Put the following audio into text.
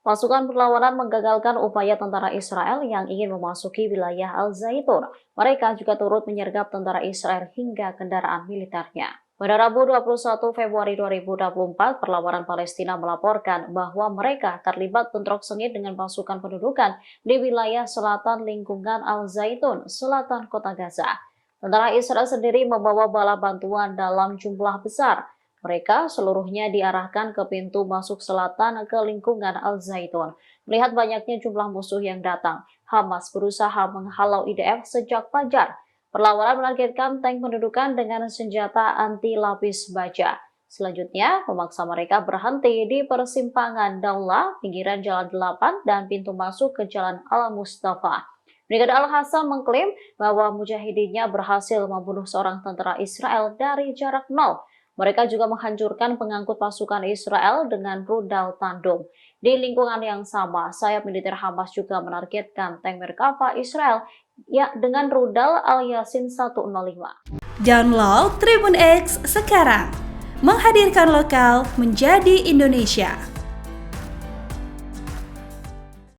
Pasukan perlawanan menggagalkan upaya tentara Israel yang ingin memasuki wilayah Al-Zaitun. Mereka juga turut menyergap tentara Israel hingga kendaraan militernya. Pada Rabu 21 Februari 2024, perlawanan Palestina melaporkan bahwa mereka terlibat bentrok sengit dengan pasukan pendudukan di wilayah selatan lingkungan Al-Zaitun, selatan kota Gaza. Tentara Israel sendiri membawa bala bantuan dalam jumlah besar. Mereka seluruhnya diarahkan ke pintu masuk selatan ke lingkungan Al-Zaitun. Melihat banyaknya jumlah musuh yang datang, Hamas berusaha menghalau IDF sejak fajar. Perlawanan menargetkan tank pendudukan dengan senjata anti lapis baja. Selanjutnya, memaksa mereka berhenti di persimpangan Daulah, pinggiran Jalan 8, dan pintu masuk ke Jalan Al-Mustafa. Brigade Al-Hassam mengklaim bahwa mujahidinnya berhasil membunuh seorang tentara Israel dari jarak nol. Mereka juga menghancurkan pengangkut pasukan Israel dengan rudal tandung. Di lingkungan yang sama, sayap militer Hamas juga menargetkan tank Merkava Israel dengan rudal Al-Yasin 105. Download Tribun X sekarang, menghadirkan lokal menjadi Indonesia.